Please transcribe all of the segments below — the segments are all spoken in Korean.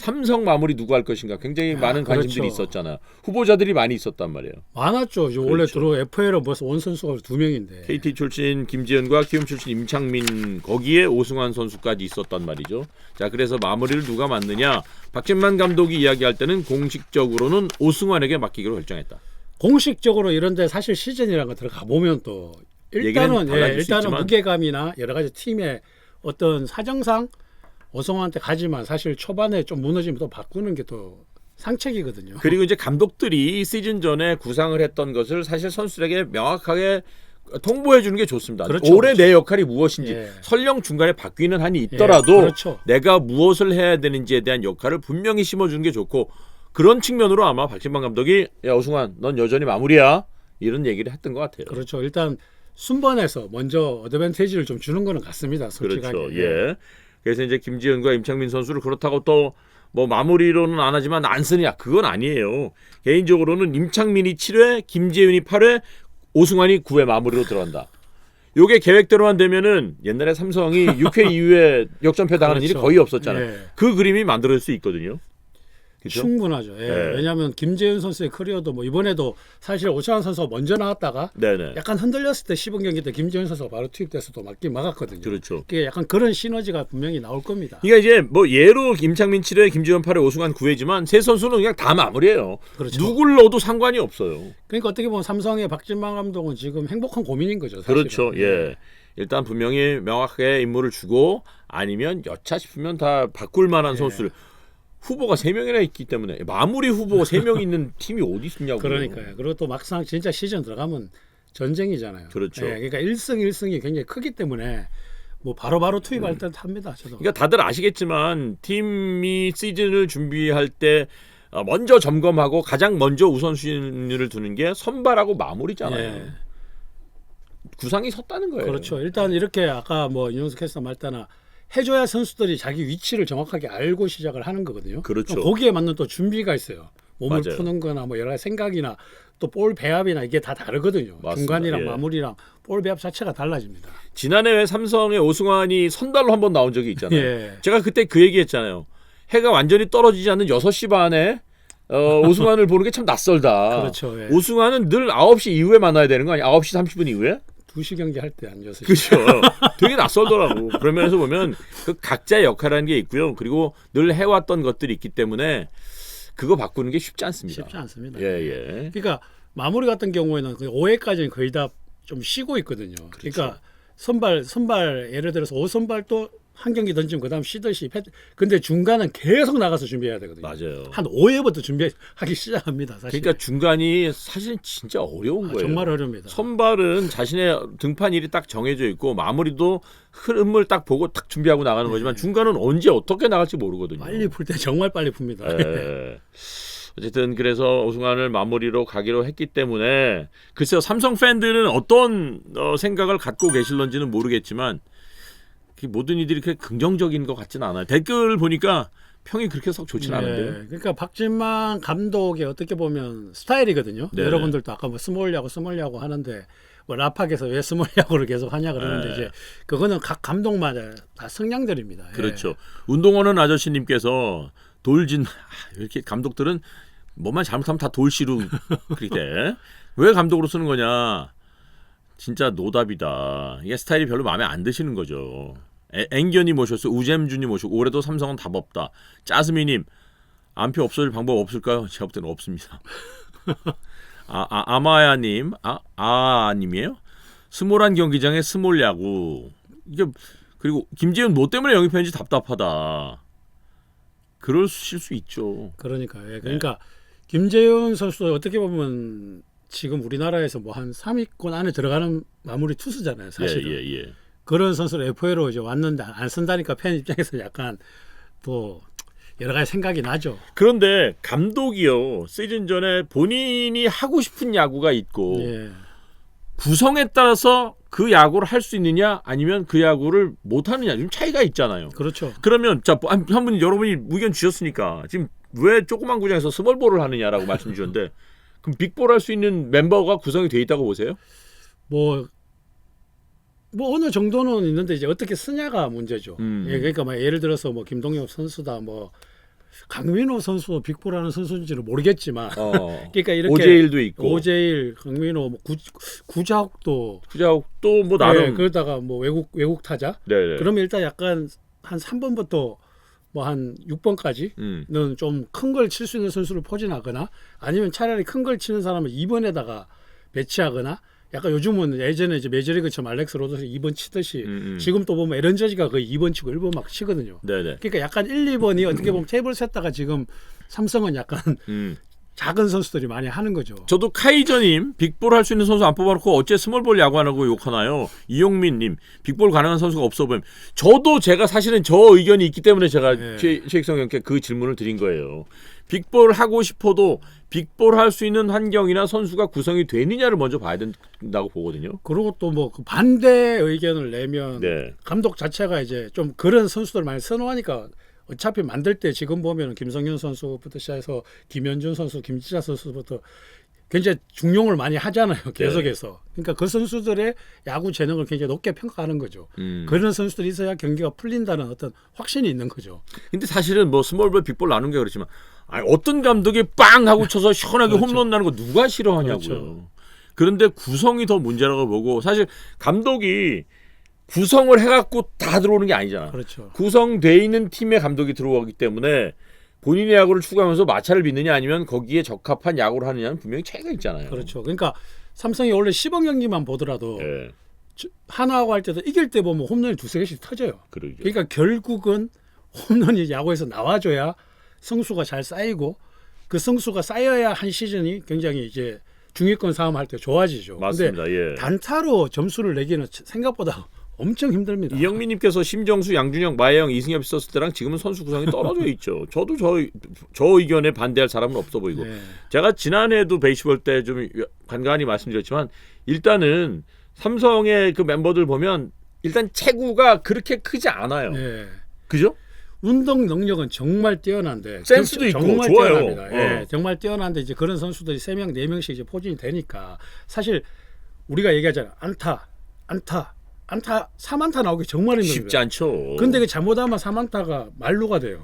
삼성 마무리 누구 할 것인가 굉장히 많은 관심들이 그렇죠. 있었잖아요. 후보자들이 많이 있었단 말이에요. 많았죠. 원래 그렇죠. 들어 FA로 벌써 온 선수가 2명인데. KT 출신 김지현과 키움 출신 임창민 거기에 오승환 선수까지 있었단 말이죠. 자, 그래서 마무리를 누가 맡느냐? 박진만 감독이 이야기할 때는 공식적으로는 오승환에게 맡기기로 결정했다. 공식적으로 이런데 사실 시즌이라는 거 들어가 보면 또 일단은 일단은 무게감이나 여러 가지 팀의 어떤 사정상 오승환한테 가지만 사실 초반에 좀 무너지면 또 바꾸는 게 또 상책이거든요. 그리고 이제 감독들이 시즌 전에 구상을 했던 것을 사실 선수들에게 명확하게 통보해 주는 게 좋습니다. 그렇죠, 올해 그렇죠. 내 역할이 무엇인지 예. 설령 중간에 바뀌는 한이 있더라도 그렇죠. 내가 무엇을 해야 되는지에 대한 역할을 분명히 심어주는 게 좋고 그런 측면으로 아마 박진만 감독이 야 오승환 넌 여전히 마무리야 이런 얘기를 했던 것 같아요. 그렇죠. 일단 순번에서 먼저 어드밴티지를 좀 주는 거는 같습니다. 솔직하게. 그렇죠. 예. 그래서 이제 김지현과 임창민 선수를 그렇다고 또 뭐 마무리로는 안 하지만 안 쓰냐 그건 아니에요. 개인적으로는 임창민이 7회, 김재윤이 8회, 오승환이 9회 마무리로 들어간다. 요게 계획대로만 되면은 옛날에 삼성이 6회 이후에 역전패 당하는 일이 그렇죠. 거의 없었잖아요. 예. 그 그림이 만들어질 수 있거든요. 그렇죠? 충분하죠. 예. 네. 왜냐하면 김재윤 선수의 커리어도 뭐 이번에도 사실 오승환 선수가 먼저 나왔다가 네네. 약간 흔들렸을 때 10분 경기 때 김재윤 선수가 바로 투입돼서도 맞긴 막았거든요. 그렇죠. 그게 약간 그런 시너지가 분명히 나올 겁니다. 그러니까 이제 뭐 예로 임창민 7회, 김지현 8회, 오승환 9회지만 세 선수는 그냥 다 마무리해요. 그렇죠. 누굴 넣어도 상관이 없어요. 그러니까 어떻게 보면 삼성의 박진만 감독은 지금 행복한 고민인 거죠. 사실은. 그렇죠. 예. 일단 분명히 명확하게 임무를 주고 아니면 여차 싶으면 다 바꿀 만한 선수를 후보가 3명이나 있기 때문에 마무리 후보가 3명 있는 팀이 어디 있냐고. 그러니까요. 그리고 또 막상 진짜 시즌 들어가면 전쟁이잖아요. 그렇죠. 예, 그러니까 1승 1승이 굉장히 크기 때문에 뭐 바로바로 투입할 듯 합니다. 저도. 그러니까 다들 아시겠지만 팀이 시즌을 준비할 때 먼저 점검하고 가장 먼저 우선순위를 두는 게 선발하고 마무리잖아요. 예. 구상이 섰다는 거예요. 그렇죠. 일단 이렇게 아까 뭐 윤영수 캐스터 말했다나 해줘야 선수들이 자기 위치를 정확하게 알고 시작을 하는 거거든요. 그렇죠. 거기에 맞는 또 준비가 있어요. 몸을 맞아요. 푸는 거나 뭐 여러 가지 생각이나 또 볼 배합이나 이게 다 다르거든요. 맞습니다. 중간이랑 예. 마무리랑 볼 배합 자체가 달라집니다. 지난해 왜 삼성의 오승환이 선발로 한번 나온 적이 있잖아요. 예. 제가 그때 그 얘기했잖아요. 해가 완전히 떨어지지 않는 6시 반에 오승환을 보는 게 참 낯설다. 그렇죠. 예. 오승환은 늘 9시 이후에 만나야 되는 거 아니야? 9시 30분 이후에? 2시 경기 할 때 앉아서 그렇죠. 되게 낯설더라고. 그런 면에서 보면 그 각자의 역할이라는 게 있고요. 그리고 늘 해왔던 것들이 있기 때문에 그거 바꾸는 게 쉽지 않습니다. 쉽지 않습니다. 예. 그러니까 마무리 같은 경우에는 5회까지는 거의 다 좀 쉬고 있거든요. 그렇죠. 그러니까 선발 예를 들어서 5선발도 한 경기 던지면 그다음 쉬듯이 근데 중간은 계속 나가서 준비해야 되거든요. 맞아요. 한 5회부터 준비하기 시작합니다. 사실. 그러니까 중간이 사실 진짜 어려운 거예요. 정말 어렵니다. 선발은 자신의 등판 일이 딱 정해져 있고 마무리도 흐름을 딱 보고 딱 준비하고 나가는 거지만 중간은 언제 어떻게 나갈지 모르거든요. 빨리 풀 때 정말 빨리 풉니다. 예. 어쨌든 그래서 오승환을 마무리로 가기로 했기 때문에 글쎄요 삼성 팬들은 어떤 생각을 갖고 계실런지는 모르겠지만 모든 이들이 그렇게 긍정적인 것 같지는 않아요. 댓글 보니까 평이 그렇게 썩 좋지는 않은데요. 그러니까 박진만 감독의 어떻게 보면 스타일이거든요. 네네. 여러분들도 아까 뭐 스몰 야구 하는데 뭐 라팍에서 왜 스몰 야구를 계속 하냐 그러는데 네. 이제 그거는 각 감독마다 다 성향들입니다. 예. 그렇죠. 운동하는 아저씨님께서 돌진 이렇게 감독들은 뭐만 잘못하면 다 돌씨로 그렇게 왜 감독으로 쓰는 거냐? 진짜 노답이다. 이게 스타일이 별로 마음에 안 드시는 거죠. 앵견이 모셨어요. 우잼준이 모시고 올해도 삼성은 답 없다. 짜스미님 안표 없어질 방법 없을까요? 제가 볼 때는 없습니다. 아마야님 아님이에요. 스몰한 경기장의 스몰 야구. 이게 그리고 김재훈 뭐 때문에 영입했는지 답답하다. 그러실 수 있죠. 그러니까요. 그러니까 김재윤 선수 어떻게 보면 지금 우리나라에서 뭐 한 3위권 안에 들어가는 마무리 투수잖아요. 사실은. 예. 그런 선수를 FA로 이제 왔는데 안 쓴다니까 팬 입장에서 약간 또 여러 가지 생각이 나죠. 그런데 감독이요 시즌 전에 본인이 하고 싶은 야구가 있고 구성에 따라서 그 야구를 할 수 있느냐 아니면 그 야구를 못 하느냐 좀 차이가 있잖아요. 그렇죠. 그러면 자 한 분 여러분이 의견 주셨으니까 지금 왜 조그만 구장에서 스몰볼을 하느냐라고 말씀 주셨는데 그럼 빅볼 할 수 있는 멤버가 구성이 돼 있다고 보세요? 뭐 어느 정도는 있는데 이제 어떻게 쓰냐가 문제죠. 그러니까 막 예를 들어서 뭐 김동엽 선수다 뭐 강민호 선수 빅볼하는 선수인지는 모르겠지만 그러니까 이렇게 오재일도 있고 오재일, 강민호, 뭐 구자욱도 뭐 나름 네, 그러다가 뭐 외국 타자. 네네. 그러면 일단 약간 한 3번부터 뭐 한 6번까지는 좀 큰 걸 칠 수 있는 선수를 포진하거나 아니면 차라리 큰 걸 치는 사람을 2번에다가 배치하거나 약간 요즘은 예전에 이제 메이저리그처럼 알렉스 로더스 2번 치듯이 지금 또 보면 에런 저지가 거의 2번 치고 1번 막 치거든요. 네네. 그러니까 약간 1, 2번이 어떻게 보면 테이블 셌다가 지금 삼성은 약간 작은 선수들이 많이 하는 거죠. 저도 카이저님 빅볼 할 수 있는 선수 안 뽑아놓고 어째 스몰볼 야구 안 하고 욕하나요? 이용민님 빅볼 가능한 선수가 없어 보임. 저도 제가 사실은 저 의견이 있기 때문에 제가 최익성 형께 그 질문을 드린 거예요. 빅볼 하고 싶어도 빅볼 할 수 있는 환경이나 선수가 구성이 되느냐를 먼저 봐야 된다고 보거든요. 그리고 또 뭐 반대 의견을 내면 네. 감독 자체가 이제 좀 그런 선수들 많이 선호하니까 어차피 만들 때 지금 보면 김성현 선수부터 시작해서 김현준 선수, 김지자 선수부터 굉장히 중용을 많이 하잖아요. 계속해서. 그러니까 그 선수들의 야구 재능을 굉장히 높게 평가하는 거죠. 그런 선수들이 있어야 경기가 풀린다는 어떤 확신이 있는 거죠. 근데 사실은 뭐 스몰볼, 빅볼 나눈 게 그렇지만 어떤 감독이 빵 하고 쳐서 시원하게 그렇죠. 홈런 나는 거 누가 싫어하냐고요. 그렇죠. 그런데 구성이 더 문제라고 보고 사실 감독이 구성을 해갖고 다 들어오는 게 아니잖아. 그렇죠. 구성돼 있는 팀의 감독이 들어오기 때문에 본인의 야구를 추구하면서 마찰을 빚느냐 아니면 거기에 적합한 야구를 하느냐는 분명히 차이가 있잖아요. 그렇죠. 그러니까 삼성이 원래 10억 경기만 보더라도 예. 하나하고 할 때도 이길 때 보면 홈런이 두세 개씩 터져요. 그러죠. 그러니까 결국은 홈런이 야구에서 나와줘야 성수가 잘 쌓이고 그 성수가 쌓여야 한 시즌이 굉장히 이제 중위권 싸움할 때 좋아지죠. 맞습니다. 근데 예. 단타로 점수를 내기는 생각보다 엄청 힘듭니다. 이영민님께서 심정수, 양준혁, 마혜영, 이승엽 있었을 때랑 지금은 선수 구성이 떨어져 있죠. 저도 저 의견에 반대할 사람은 없어 보이고 네. 제가 지난해에도 베이스볼 때 좀 간간히 말씀드렸지만 일단은 삼성의 그 멤버들 보면 일단 체구가 그렇게 크지 않아요. 네. 그죠? 운동 능력은 정말 뛰어난데 센스도 있고 정말 좋아요. 뛰어납니다. 예, 정말 뛰어난데 이제 그런 선수들이 3명, 4명씩 이제 포진이 되니까 사실 우리가 얘기하잖아. 안타 3안타 나오기 정말 힘듭니다. 쉽지 않죠. 근데 그 잘못하면 3안타가 말루가 돼요.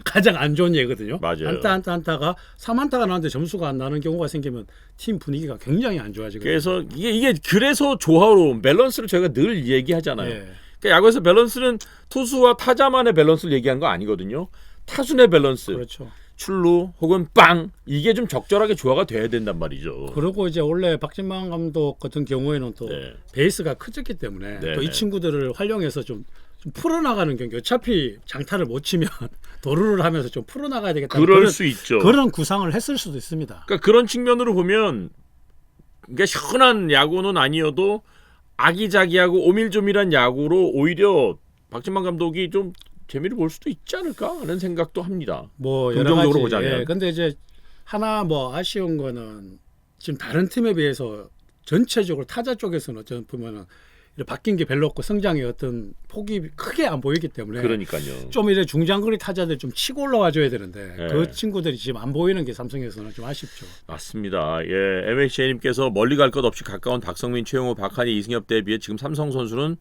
가장 안 좋은 예거든요. 맞아요. 안타가 3안타가 나왔는데 점수가 안 나는 경우가 생기면 팀 분위기가 굉장히 안 좋아지거든요. 그래서 이게 그래서 조화로운 밸런스를 저희가 늘 얘기하잖아요. 예. 그러니까 야구에서 밸런스는 투수와 타자만의 밸런스를 얘기한 거 아니거든요. 타순의 밸런스, 그렇죠. 출루 혹은 빵 이게 좀 적절하게 조화가 돼야 된단 말이죠. 그리고 이제 원래 박진만 감독 같은 경우에는 또 네. 베이스가 커졌기 때문에 네, 또 이 네. 친구들을 활용해서 좀 풀어나가는 경기. 어차피 장타를 못 치면 도루를 하면서 좀 풀어나가야 되겠다. 그럴 수 있죠. 그런 구상을 했을 수도 있습니다. 그러니까 그런 측면으로 보면 그러니까 시원한 야구는 아니어도 아기자기하고 오밀조밀한 야구로 오히려 박진만 감독이 좀 재미를 볼 수도 있지 않을까 하는 생각도 합니다. 뭐 긍정적으로 여러 가지. 보자면. 예, 근데 이제 하나 뭐 아쉬운 거는 지금 다른 팀에 비해서 전체적으로 타자 쪽에서는 어쩌면 보면은 이렇게 바뀐 게 별로 없고 성장의 어떤 폭이 크게 안 보이기 때문에 그러니까요. 좀 이제 중장거리 타자들 좀 치고 올라와 줘야 되는데 네. 그 친구들이 지금 안 보이는 게 삼성에서는 좀 아쉽죠. 맞습니다. 예, MHA님께서 멀리 갈 것 없이 가까운 박성민, 최용호, 박한희, 이승엽 대비해 지금 삼성 선수는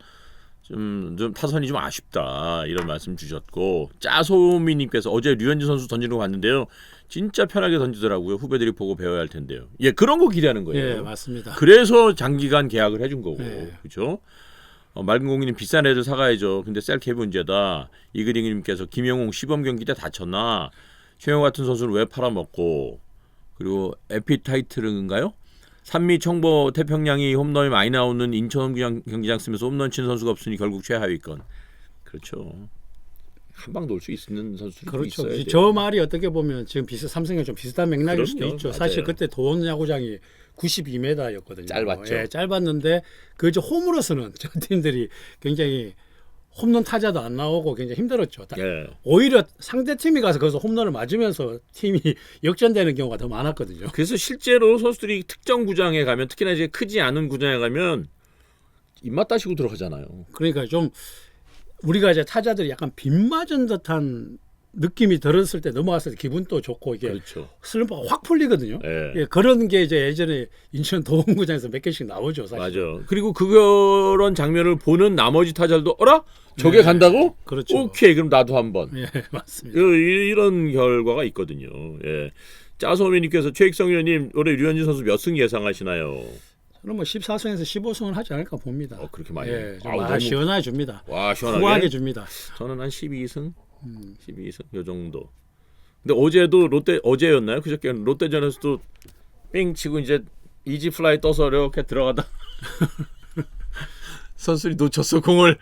좀 타선이 좀 아쉽다 이런 말씀 주셨고 짜소미님께서 어제 류현진 선수 던지는 거 봤는데요. 진짜 편하게 던지더라고요. 후배들이 보고 배워야 할 텐데요. 예, 그런 거 기대하는 거예요. 예, 맞습니다. 그래서 장기간 계약을 해준 거고, 네. 그렇죠? 맑은 공기님 비싼 애들 사가야죠. 근데 셀캡이 문제다. 이그딩님께서 김영웅 시범 경기 때 다쳤나? 최영 같은 선수를 왜 팔아먹고? 그리고 에피타이트른가요? 산미 청보 태평양이 홈런이 많이 나오는 인천 경기장 쓰면서 홈런 치는 선수가 없으니 결국 최하위권. 그렇죠. 한 방 놓을 수 있는 선수들이 그렇죠. 있어야 돼요. 저 말이 어떻게 보면 지금 삼성이 좀 비슷한 맥락일 그럼요. 수도 있죠. 맞아요. 사실 그때 도원 야구장이 92m였거든요. 짧았죠. 예, 짧았는데 그 이제 홈으로서는 저 팀들이 굉장히 홈런 타자도 안 나오고 굉장히 힘들었죠. 예. 오히려 상대 팀이 가서 거기서 홈런을 맞으면서 팀이 역전되는 경우가 더 많았거든요. 그래서 실제로 선수들이 특정 구장에 가면 특히나 이제 크지 않은 구장에 가면 입맛 따시고 들어가잖아요. 그러니까 좀 우리가 이제 타자들이 약간 빗맞은 듯한 느낌이 들었을 때 넘어갔을 때 기분도 좋고 이게 그렇죠. 슬럼프가 확 풀리거든요. 예. 예, 그런 게 이제 예전에 인천 도원구장에서 몇 개씩 나오죠, 사실. 맞아. 그리고 그런 장면을 보는 나머지 타자들도 어라? 저게 간다고? 그렇죠. 오케이, 그럼 나도 한번. 예, 맞습니다. 이런 결과가 있거든요. 예. 짜소미님께서 최익성 의원님 올해 류현진 선수 몇 승 예상하시나요? 저는 뭐 14승에서 15승을 하지 않을까 봅니다. 그렇게 많이. 예, 좀 아우, 너무- 시원하게 줍니다. 와, 시원하게. 후하게 줍니다. 저는 한 12승, 12승 요 정도. 근데 어제도 어제였나요? 그저께 롯데전에서도 뺑 치고 이제 이지 플라이 떠서 이렇게 들어가다 선수들이 놓쳤어 공을.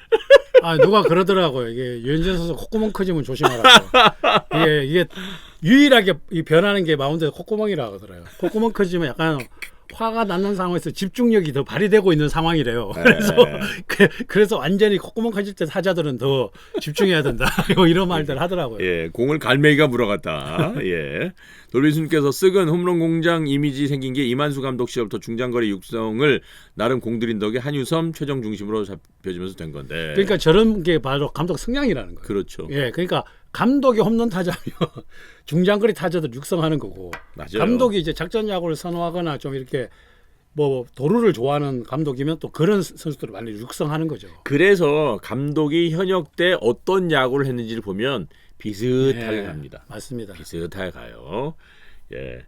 아, 누가 그러더라고요. 이게 유현진 선수 콧구멍 커지면 조심하라고. 이게 유일하게 이 변하는 게 마운드에 콧구멍이라고 하더라고요. 콧구멍 커지면 약간 화가 나는 상황에서 집중력이 더 발휘되고 있는 상황이래요. 그래서 완전히 콧구멍 커질 때 타자들은 더 집중해야 된다. 이런 말들 하더라고요. 예, 공을 갈매기가 물어갔다. 예. 돌비수님께서 쓱은 홈런 공장 이미지 생긴 게 이만수 감독 시절부터 중장거리 육성을 나름 공들인 덕에 한유섬 최정 중심으로 잡혀지면서 된 건데. 그러니까 저런 게 바로 감독 성향이라는 거예요. 그렇죠. 예, 그러니까 감독이 홈런 타자면 중장거리 타자들 육성하는 거고, 맞아요. 감독이 이제 작전 야구를 선호하거나 좀 이렇게 뭐 도루를 좋아하는 감독이면 또 그런 선수들을 많이 육성하는 거죠. 그래서 감독이 현역 때 어떤 야구를 했는지를 보면 비슷하게 예, 갑니다. 맞습니다. 비슷하게 가요. 예.